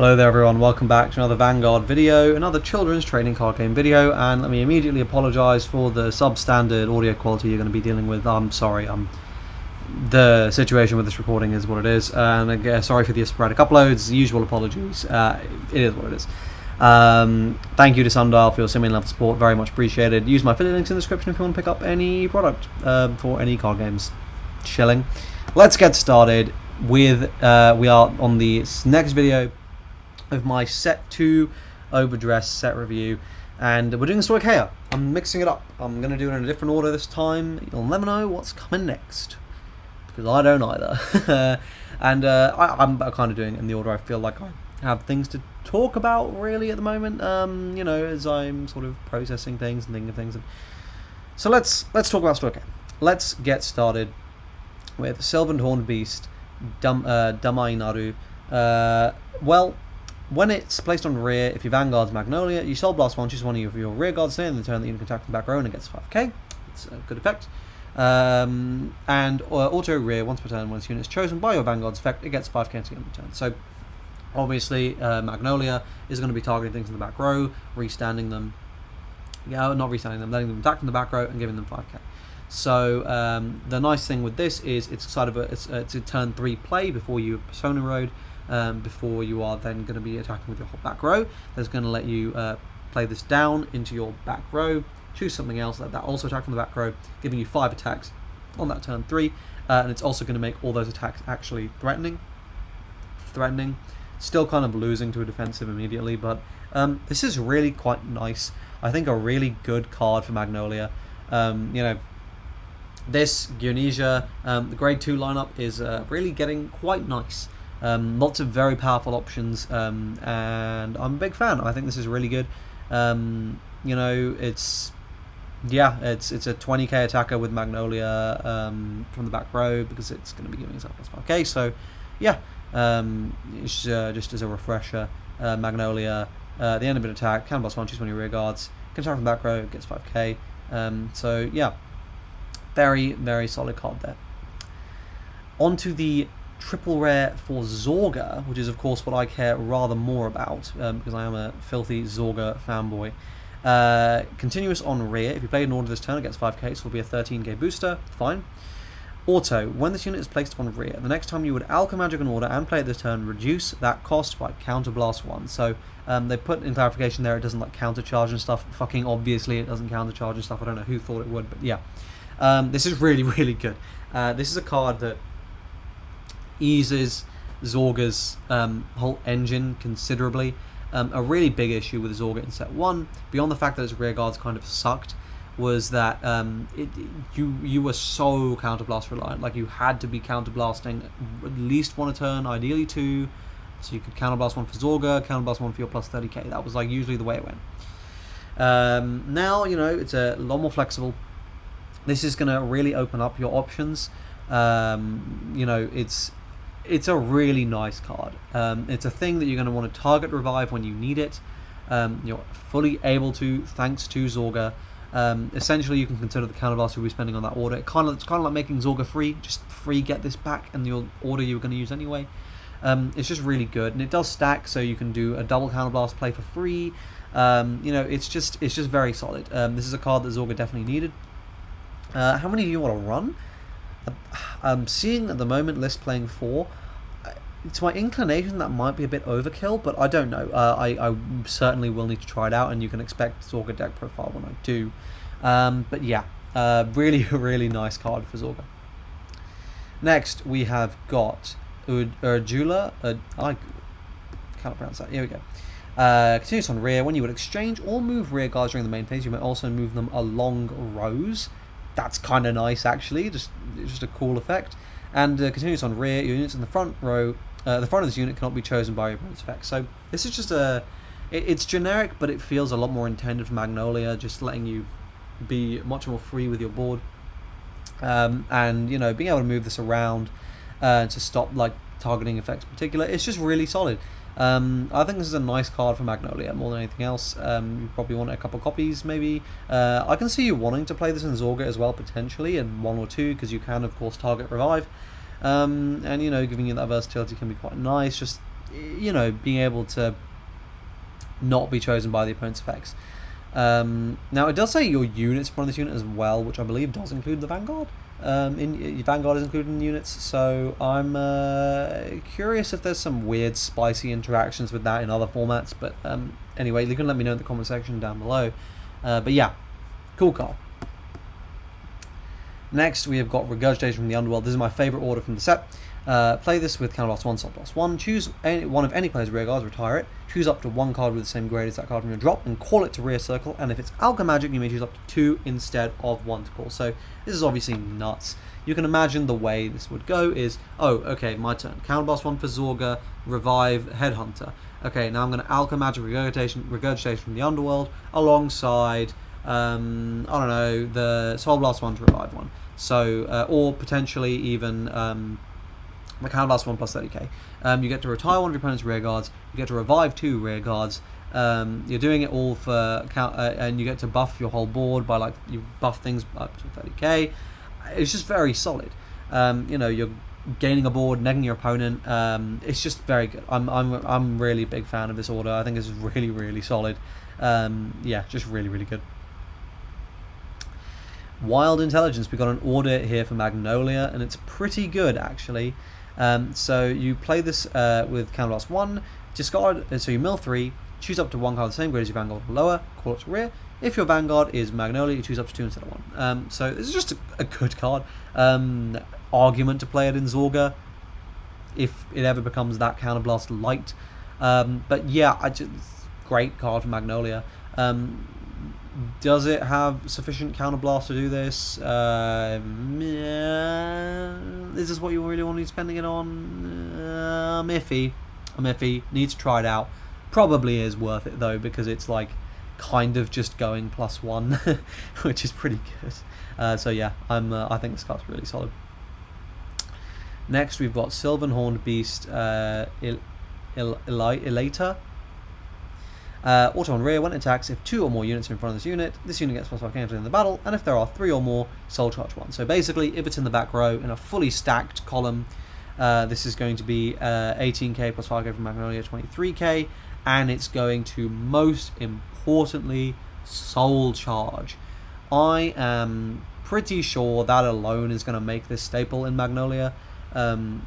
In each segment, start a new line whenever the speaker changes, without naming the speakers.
Hello there everyone, welcome back to another Vanguard video, another children's trading card game video, and let me immediately apologise for the substandard audio quality you're going to be dealing with. I'm sorry, the situation with this recording is what it is, and again, sorry for the sporadic uploads, usual apologies, it is what it is. Thank you to Sundial for your similar level support, very much appreciated. Use my affiliate links in the description if you want to pick up any product for any card games. Chilling. Let's get started with, we are on the next video of my set 2 overdress set review, and we're doing Stoicheia. I'm mixing it up. I'm going to do it in a different order this time. You'll never know what's coming next, because I don't either. And I'm kind of doing it in the order I feel like I have things to talk about really at the moment, you know, as I'm sort of processing things and thinking of things. So let's talk about Stoicheia. Let's get started with Sylvan Horned Beast, Damainaru. Well, when it's placed on rear, if your Vanguard's Magnolia, you Soul Blast one, choose one of your rear guards in the turn that you can attack from the back row, and it gets 5k. It's a good effect. And auto rear, once per turn, when this unit is chosen by your Vanguard's effect, it gets 5k at the end of the turn. So, obviously, Magnolia is going to be targeting things in the back row, restanding them. Yeah, not restanding them, letting them attack from the back row and giving them 5k. So, the nice thing with this is it's sort of it's a turn 3 play before you Persona Road. Before you are then going to be attacking with your whole back row. That's going to let you play this down into your back row, choose something else, let that also attack from the back row, giving you 5 attacks on that turn 3, and it's also going to make all those attacks actually threatening. Still kind of losing to a defensive immediately, but this is really quite nice. I think a really good card for Magnolia. You know, this Gyonisia, the grade 2 lineup is really getting quite nice. Lots of very powerful options, and I'm a big fan. I think this is really good. You know, it's a 20k attacker with Magnolia from the back row, because it's going to be giving itself plus 5k. So, yeah, it's just as a refresher, Magnolia, the end of an attack, can boss one, choose one of your rear guards, can attack from the back row, gets 5k. So, yeah, very, very solid card there. On to the triple rare for Zorga, which is of course what I care rather more about, because I am a filthy Zorga fanboy. Continuous on rear, if you play an order this turn, it gets 5k, so it'll be a 13k booster, fine. Auto, when this unit is placed on rear, the next time you would Alchemagic an order and play it this turn, reduce that cost by Counterblast 1. So they put in clarification there, it doesn't like countercharge and stuff. Fucking obviously it doesn't countercharge and stuff. I don't know who thought it would, but yeah. This is really, really good. This is a card that eases Zorga's whole engine considerably. A really big issue with Zorga in set 1, beyond the fact that its rear guards kind of sucked, was that you were so counterblast reliant. Like, you had to be counterblasting at least 1 a turn, ideally 2, so you could counterblast 1 for Zorga, counterblast 1 for your plus 30k. That was like usually the way it went. Now, you know, it's a lot more flexible. This is going to really open up your options. You know, it's a really nice card. It's a thing that you're going to want to target revive when you need it. You're fully able to, thanks to Zorga. Essentially, you can consider the counterblast you'll be spending on that order. It's kind of like making Zorga free. Just free, get this back, and your order you were going to use anyway. It's just really good, and it does stack, so you can do a double counterblast play for free. You know, it's just very solid. This is a card that Zorga definitely needed. How many do you want to run? I'm seeing at the moment list playing 4. It's my inclination that might be a bit overkill, but I don't know. I certainly will need to try it out, and you can expect Zorga deck profile when I do. But yeah, really, really nice card for Zorga. Next, we have got Urdula. I can't pronounce that. Here we go. Continuous on rear. When you would exchange or move rear guards during the main phase, you may also move them along rows. That's kind of nice, actually. Just a cool effect. And continuous on rear, your units in the front row, the front of this unit cannot be chosen by your opponent's effect. So this is just it's generic, but it feels a lot more intended for Magnolia, just letting you be much more free with your board, and you know, being able to move this around to stop like targeting effects in particular. It's just really solid. I think this is a nice card for Magnolia more than anything else. You probably want a couple copies, maybe. I can see you wanting to play this in Zorga as well, potentially, in 1 or 2, because you can, of course, target revive. And, you know, giving you that versatility can be quite nice. Just you know, being able to not be chosen by the opponent's effects. Now it does say your units from this unit as well, which I believe does include the Vanguard. Vanguard is included in the units, so I'm curious if there's some weird spicy interactions with that in other formats, but anyway, you can let me know in the comment section down below. But yeah, cool card. Next we have got Regurgitation from the Underworld. This is my favourite order from the set. Play this with counterblast 1, soul blast 1. Choose one of any player's rear guards, retire it. Choose up to 1 card with the same grade as that card from your drop and call it to rear circle. And if it's Alchemagic, you may choose up to 2 instead of 1 to call. So this is obviously nuts. You can imagine the way this would go is, oh, okay, my turn. Counterblast 1 for Zorga, revive Headhunter. Okay, now I'm going to Alchemagic Regurgitation from the Underworld alongside, I don't know, the Soul Blast 1 to revive 1. So, or potentially even the Counterblast 1 plus 30k. You get to retire 1 of your opponent's rear guards, you get to revive 2 rear guards, you're doing it all for, and you get to buff your whole board by, like, you buff things up to 30k. It's just very solid. You know, you're gaining a board, negging your opponent. It's just very good. I'm really a big fan of this order. I think it's really, really solid. Yeah, just really, really good. Wild Intelligence. We've got an order here for Magnolia, and it's pretty good actually. So you play this with Counterblast 1, discard, so you mill 3, choose up to 1 card the same grade as your Vanguard or lower, call it to rear. If your Vanguard is Magnolia, you choose up to 2 instead of 1. So this is just a good card. Argument to play it in Zorga, if it ever becomes that Counterblast light. But yeah, great card for Magnolia. Does it have sufficient counterblast to do this? Is this what you really want to be spending it on? I'm iffy. Need to try it out. Probably is worth it though, because it's like kind of just going +1, which is pretty good. So yeah, I think this card's really solid. Next we've got Sylvan Horned Beast Elator. Auto on rear, when it attacks, if 2 or more units are in front of this unit gets +5 counter in the battle, and if there are 3 or more, soul charge 1. So basically, if it's in the back row in a fully stacked column, this is going to be 18k plus 5k from Magnolia, 23k, and it's going to, most importantly, soul charge. I am pretty sure that alone is going to make this staple in Magnolia.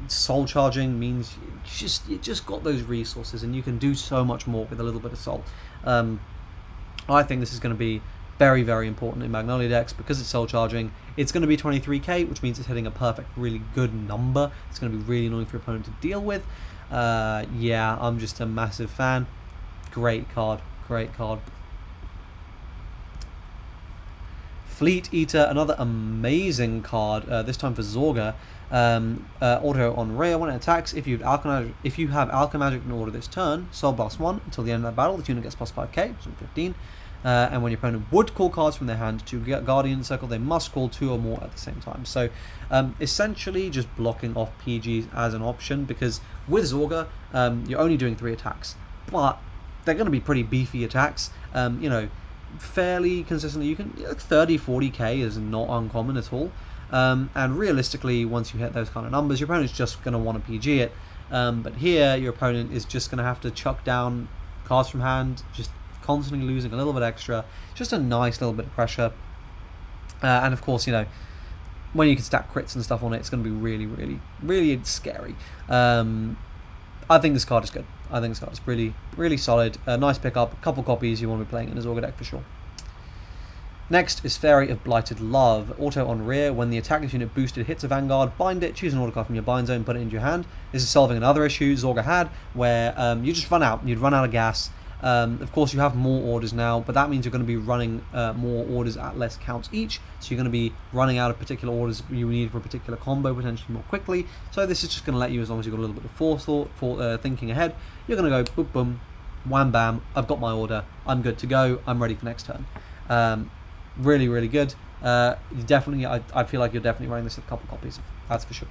Soul charging means you just got those resources and you can do so much more with a little bit of soul. I think this is going to be very, very important in Magnolia decks because it's soul charging. It's going to be 23k, which means it's hitting a perfect, really good number. It's going to be really annoying for your opponent to deal with. Yeah, I'm just a massive fan. Great card. Fleet Eater, another amazing card, this time for Zorga. Auto on rear, when it attacks, if you have Alchemagic in order this turn, Soul Blast 1 until the end of that battle, the unit gets +5k, so 15. And when your opponent would call cards from their hand to get Guardian Circle, they must call 2 or more at the same time. So essentially just blocking off PGs as an option, because with Zorga, you're only doing 3 attacks, but they're going to be pretty beefy attacks. You know, fairly consistently, you can 30-40k is not uncommon at all. And realistically, once you hit those kind of numbers, your opponent's just going to want to PG it. But here, your opponent is just going to have to chuck down cards from hand, just constantly losing a little bit extra. Just a nice little bit of pressure. And of course, you know, when you can stack crits and stuff on it, it's going to be really, really, really scary. I think this card is good. I think this card is really, really solid. Nice pickup. A couple copies you want to be playing in a Zorga deck for sure. Next is Fairy of Blighted Love. Auto on rear, when the attacking unit boosted hits a Vanguard, bind it, choose an order card from your bind zone, put it into your hand. This is solving another issue Zorga had, where you just run out. You'd run out of gas. Of course, you have more orders now, but that means you're going to be running more orders at less counts each. So you're going to be running out of particular orders you need for a particular combo potentially more quickly. So this is just going to let you, as long as you've got a little bit of forethought, thinking ahead, you're going to go boom, boom, wham, bam. I've got my order. I'm good to go. I'm ready for next turn. Really, really good. Definitely, I feel like you're definitely running this with a couple copies. That's for sure.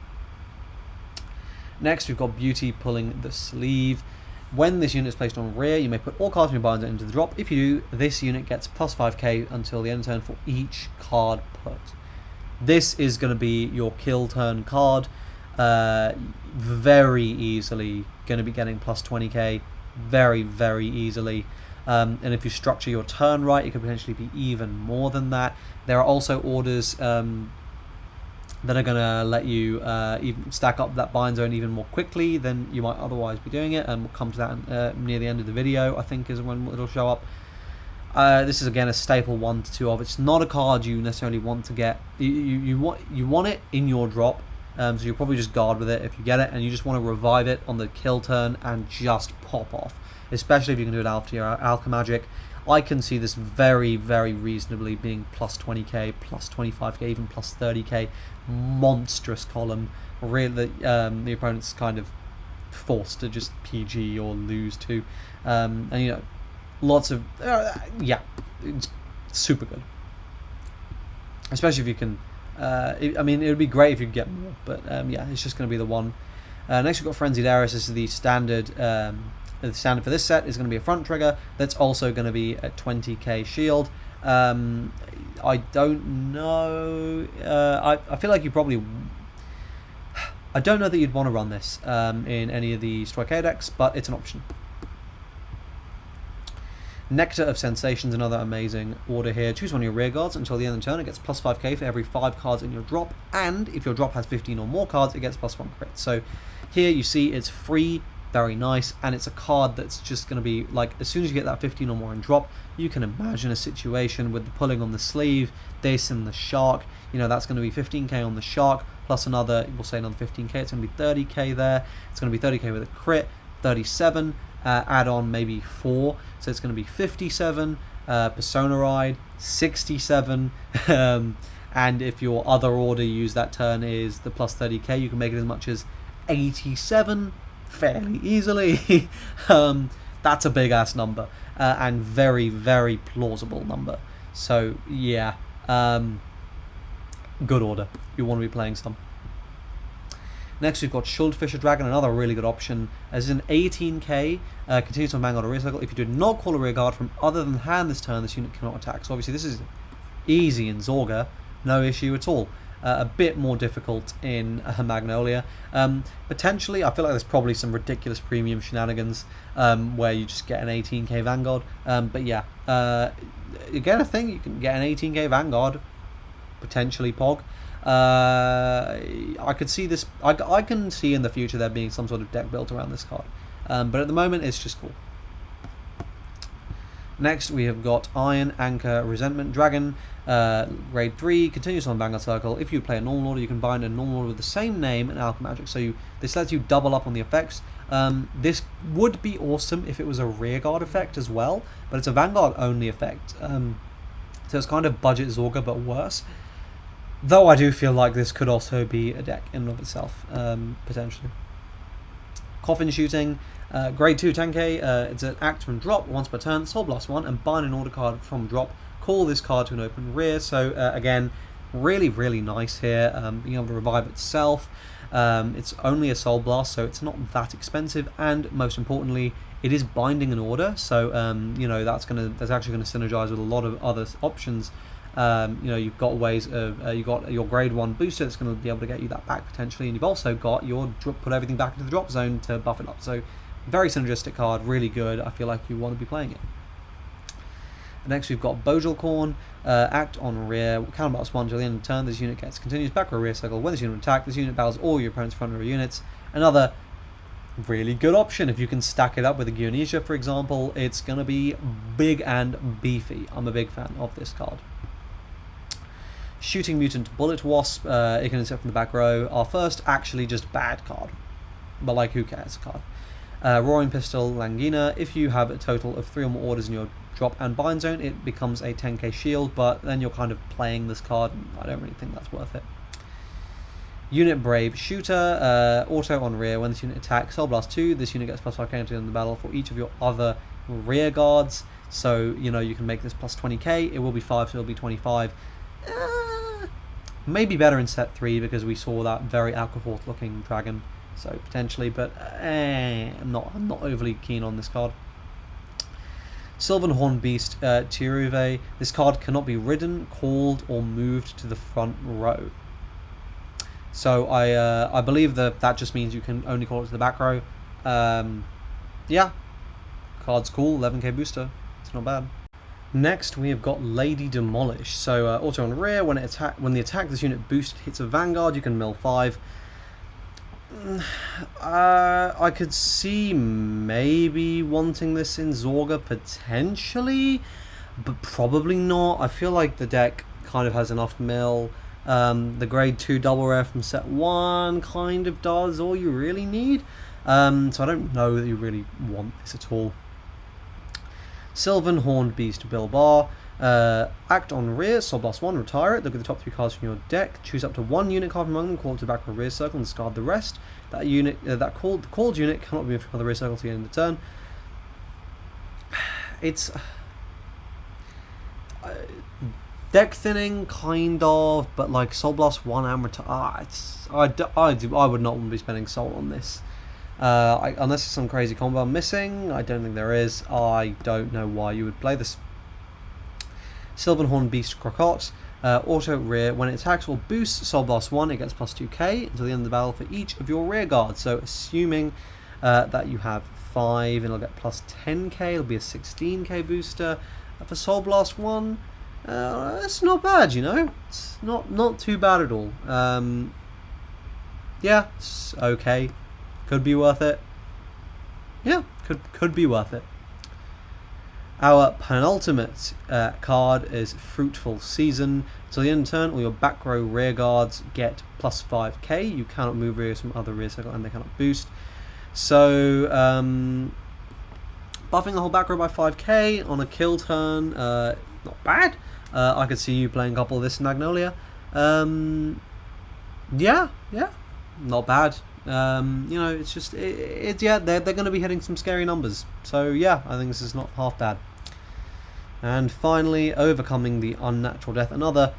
Next, we've got Beauty Pulling the Sleeve. When this unit is placed on rear, you may put all cards from your binder into the drop. If you do, this unit gets +5k until the end of turn for each card put. This is going to be your kill turn card. Very easily going to be getting plus 20k very, very easily. And if you structure your turn right, it could potentially be even more than that. There are also orders that are going to let you even stack up that bind zone even more quickly than you might otherwise be doing it, and we'll come to that near the end of the video, I think, is when it'll show up. This is again a staple 1 to 2 of. It's not a card you necessarily want to get. You want it in your drop, so you'll probably just guard with it if you get it, and you just want to revive it on the kill turn and just pop off. Especially if you can do it after your Alchemagic. I can see this very, very reasonably being plus 20k, plus 25k, even plus 30k. Monstrous column. Really, the opponent's kind of forced to just PG or lose to. And you know, lots of yeah, it's super good. Especially if you can. I mean, it would be great if you could get more, but yeah, it's just going to be the one. Next, we've got Frenzied Heiress. This is the standard. The standard for this set is going to be a front trigger. That's also going to be a 20k shield. I don't know. I feel like you probably. I don't know that you'd want to run this in any of the Stoicheia decks, but it's an option. Nectar of Sensations, another amazing order here. Choose one of your rear guards until the end of the turn. It gets plus 5k for every 5 cards in your drop, and if your drop has 15 or more cards, it gets plus 1 crit. So here you see it's free. Very nice, and it's a card that's just going to be like, as soon as you get that 15 or more in drop, you can imagine a situation with the pulling on the sleeve, this and the shark. You know, that's going to be 15k on the shark plus another, we'll say another 15k. It's going to be 30k there. It's going to be 30k with a crit, 37, add on maybe 4, so it's going to be 57. Persona Ride 67. And if your other order you use that turn is the plus 30k, you can make it as much as 87 fairly easily. That's a big ass number, and very, very plausible number. So yeah, good order. You want to be playing some. Next we've got Schuldfisher Dragon, another really good option. As an 18k, continues on Vanguard or rear cycle. If you do not call a rear guard from other than hand this turn, this unit cannot attack. So obviously this is easy in Zorga, no issue at all. A bit more difficult in Magnolia. Potentially, I feel like there's probably some ridiculous premium shenanigans where you just get an 18k Vanguard. But yeah, again, I think you can get an 18k Vanguard, potentially Pog. I could see this. I can see in the future there being some sort of deck built around this card. But at the moment, it's just cool. Next, we have got Iron Anchor Resentment Dragon, grade 3, continues on Vanguard Circle. If you play a normal order, you can bind a normal order with the same name and Alchemagic. So this lets you double up on the effects. This would be awesome if it was a rearguard effect as well, but it's a Vanguard only effect. So it's kind of budget Zorga, but worse. Though I do feel like this could also be a deck in and of itself, potentially. Coffin Shooting, grade 2 10k, it's an act from drop once per turn, Soul Blast 1, and bind an order card from drop. Call this card to an open rear. So again, really, really nice here, being able to revive itself. It's only a Soul Blast, so it's not that expensive, and most importantly, it is binding an order. So you know, that's actually going to synergize with a lot of other options. You know, you've got ways of you got your grade 1 booster that's going to be able to get you that back potentially, and you've also got your put everything back into the drop zone to buff it up. So very synergistic card, really good. I feel like you want to be playing it. Next we've got Bojalcorn, act on rear, counterbalance 1 until the end of the turn. This unit gets continues back or rear cycle. When this unit attack, this unit battles all your opponent's front row units. Another really good option if you can stack it up with a Gyunisha, for example. It's going to be big and beefy. I'm a big fan of this card. Shooting Mutant Bullet Wasp, it can insert from the back row. Our first actually just bad card, but like who cares card. Roaring Pistol Langina, if you have a total of 3 or more orders in your drop and bind zone, it becomes a 10k shield, but then you're kind of playing this card. I don't really think that's worth it. Unit Brave Shooter, auto on rear. When this unit attacks, Soul Blast 2, this unit gets plus 5 counter in the battle for each of your other rear guards. So, you know, you can make this plus 20k. It will be 5, so it'll be 25. Maybe better in set 3 because we saw that very Alcaforth looking dragon. So potentially, but I'm not overly keen on this card. Sylvan Beast Tiruve. This card cannot be ridden, called, or moved to the front row. So I believe that just means you can only call it to the back row. Yeah, card's cool, 11k booster, it's not bad. Next we have got Lady Demolish. So auto on rear, when the attack this unit boost hits a Vanguard, you can mill 5. I could see maybe wanting this in Zorga potentially, but probably not. I feel like the deck kind of has enough mill. The grade 2 double rare from set 1 kind of does all you really need. So I don't know that you really want this at all. Sylvan Horned Beast Bilbar. Act on rear, Soul Blast 1, retire it, look at the top 3 cards from your deck, choose up to 1 unit card from among them, call it to the back of a rear circle and discard the rest. That unit, the called unit cannot be moved from the rear circle to the end of the turn. It's deck thinning, kind of, but like Soul Blast 1 and retire. I would not want to be spending Soul on this. Unless there's some crazy combo I'm missing. I don't think there is. I don't know why you would play this. Sylvanhorn Beast Crocotte. Auto rear. When it attacks or boosts Soul Blast 1, it gets plus 2k until the end of the battle for each of your rear guards. So assuming that you have 5, it'll get plus 10k. It'll be a 16k booster. For Soul Blast 1, it's not bad, you know. It's not too bad at all. Yeah, it's okay. Could be worth it. Yeah, could be worth it. Our penultimate card is Fruitful Season. Until the end of the turn, all your back row rear guards get plus 5k. You cannot move rears from other rear circle and they cannot boost. So, buffing the whole back row by 5k on a kill turn, not bad. I could see you playing a couple of this in Magnolia. Yeah, not bad. You know, it's just, yeah, they're going to be hitting some scary numbers. So yeah, I think this is not half bad. And finally, Overcoming the Unnatural Death, another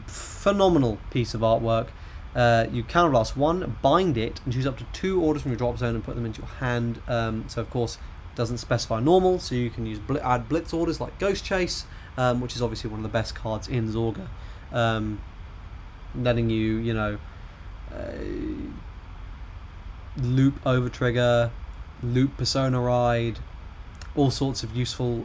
phenomenal piece of artwork. You counterblast 1, bind it, and choose up to 2 orders from your drop zone and put them into your hand. So of course, it doesn't specify normal, so you can use add blitz orders like Ghost Chase, which is obviously one of the best cards in Zorga, letting you, you know, loop Overtrigger, loop Persona Ride, all sorts of useful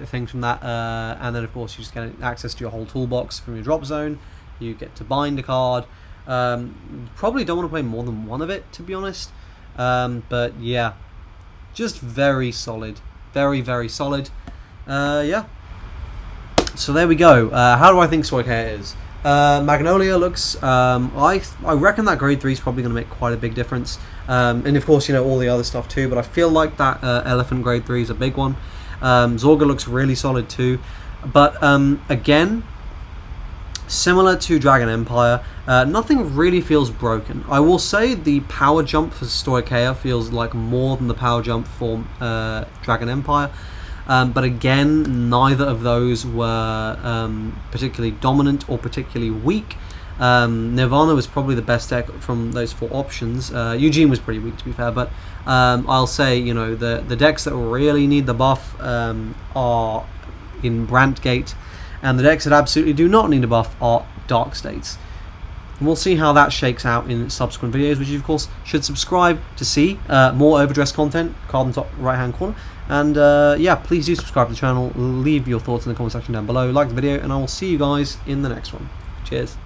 things from that, and then of course you just get access to your whole toolbox from your drop zone. You get to bind a card. Probably don't want to play more than one of it, to be honest, but yeah, just very solid, very solid. Yeah, so there we go. How do I think Stoicheia is? Magnolia looks, I reckon that grade 3 is probably going to make quite a big difference, and of course, you know, all the other stuff too, but I feel like that Elephant grade 3 is a big one. Zorga looks really solid too, but again, similar to Dragon Empire, nothing really feels broken. I will say the power jump for Stoicheia feels like more than the power jump for Dragon Empire. But again, neither of those were particularly dominant or particularly weak. Nirvana was probably the best deck from those 4 options. Eugene was pretty weak, to be fair, but I'll say, you know, the decks that really need the buff are in Brantgate, and the decks that absolutely do not need a buff are Dark States. And we'll see how that shakes out in subsequent videos, which you of course should subscribe to see more overdress content, card in the top right hand corner. And yeah, please do subscribe to the channel, leave your thoughts in the comment section down below, like the video, and I will see you guys in the next one. Cheers.